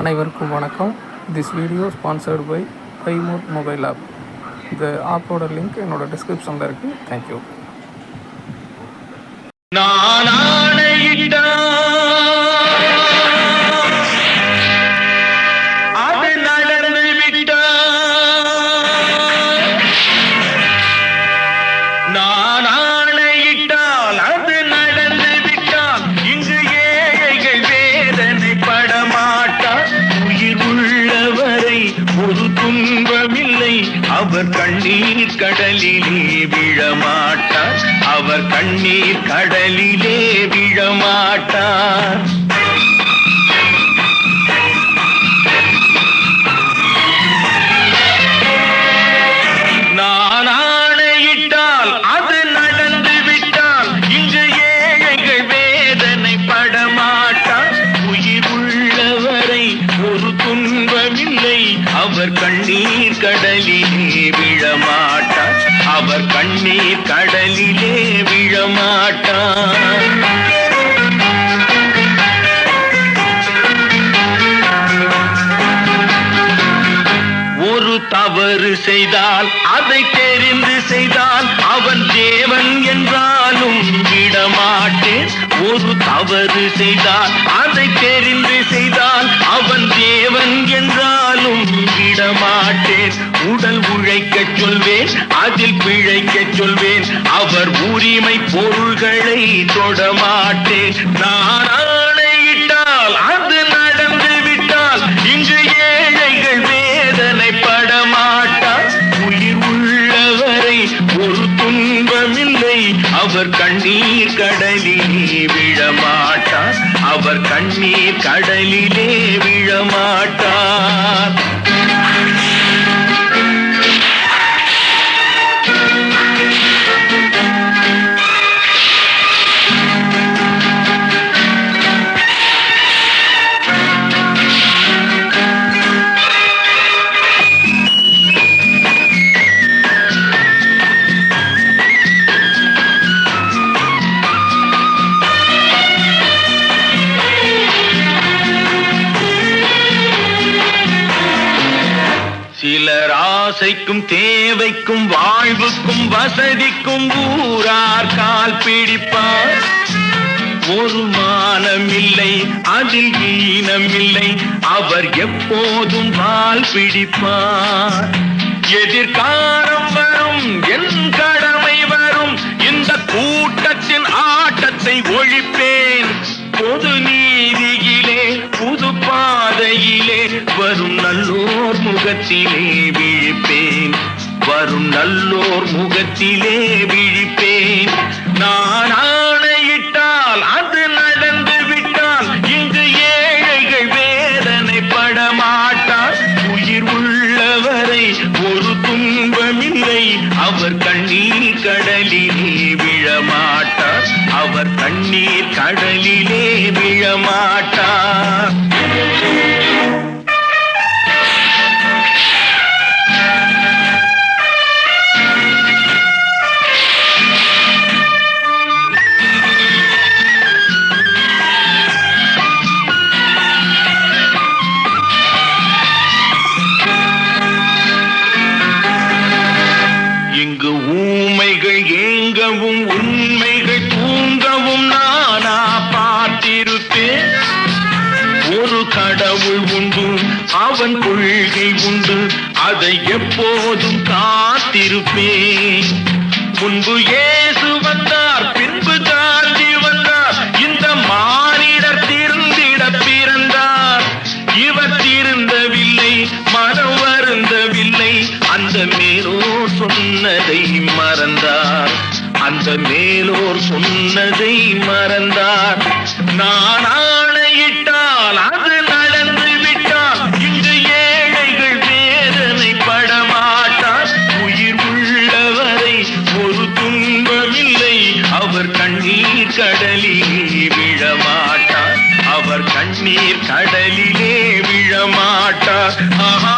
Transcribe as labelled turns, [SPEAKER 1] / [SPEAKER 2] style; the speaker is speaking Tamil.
[SPEAKER 1] அனைவருக்கும் வணக்கம். திஸ் வீடியோ ஸ்பான்சர்டு பை பைமோட் மொபைல் ஆப். இந்த ஆப்போட லிங்க் என்னோட டிஸ்கிரிப்ஷனில் இருக்குது. தேங்க்யூ.
[SPEAKER 2] ஒரு துன்பமில்லை, அவர் கண்ணீர் கடலிலே விழமாட்டார். அவர் கண்ணீர் கடலிலே விழமாட்டார். நான் ஆணையிட்டால் அது நடந்து விட்டால் இங்கு ஏழைகள் வேதனை படமாட்டார். உயிர் உள்ளவரை ஒரு துன்பமில்லை, அவர் கண்ணீர் கடலிலே விழமாட்டார். அவர் கண்ணீர் கடலிலே விழமாட்டார். ஒரு தவறு செய்தால் அதை தெரிந்து செய்தால் அவன் தேவன் என்றாலும் விடமாட்டேன். ஒரு தவறு செய்தால் அதை தெரிந்து செய்தால் அவன் தேவன் என்றாலும் விடமாட்டேன். உடல் உழைக்கச் சொல்வேன், அதில் பிழைக்கச் சொல்வேன். அவர் உரிமை பொருள்களை தொடமாட்டேன். நான் ஆணையிட்டால் அது நடந்து விட்டால் இங்கு ஏழைகள் வேதனை படமாட்டார். உயிர் உள்ளவரை ஒரு துன்பமில்லை, அவர் கண்ணீர் கடலிலே விழமாட்டார். அவர் கண்ணீர் கடலிலே விழமாட்டார். சிலர் ஆசைக்கும் தேவைக்கும் வாழ்வுக்கும் வசதிக்கும் ஊரார் கால் பிடிப்பார். ஒரு மானமில்லை, அதில் ஈனமில்லை, அவர் எப்போதும் வால் பிடிப்பார். எதிர்காலம் வரும், என் கடமை வரும், இந்த கூட்டத்தின் ஆட்டத்தை ஒழிப்பேன். பொது நீதியிலே புது பாதையிலே வரும் நல்லோர் முகத்திலே விழிப்பேன். வரும் நல்லோர் முகத்திலே விழிப்பேன். நான் ஆணையிட்டால் அது நடந்து விட்டால் இங்கு ஏழைகள் வேதனை படமாட்டார். உயிர் உள்ளவரை ஒரு துன்பமில்லை, அவர் கண்ணீர் கடலிலே விழமாட்டார். அவர் கண்ணீர் கடலிலே விழமாட்டார். இங்கு ஊமைகள் ஏங்கவும் உண்மைகள் தூங்கவும் நானா பார்த்திருப்பேன். ஒரு கடவுள் உண்டு, அவன் கொள்கை உண்டு, அதை எப்போதும் காத்திருப்பேன். முன்பு இயேசு வந்தார், பின்பு காந்தி வந்தார், இந்த மானிடர் திருந்திட பிறந்தார். இவர் திருந்தவில்லை, மனம் வருந்தவில்லை, அந்த மேலோர் சொன்னதை மறந்தார். அந்த மேலோர் சொன்னதை மறந்தார். நான் ஆணையிட்டால் அது நடந்து விட்டால் இங்கு ஏழைகள் வேதனை படமாட்டார். உயிர் உள்ளவரை ஒரு துன்பமில்லை, அவர் கண்ணீர் கடலிலே விழமாட்டார். அவர் கண்ணீர் கடலிலே விழமாட்டார். ஆஹா.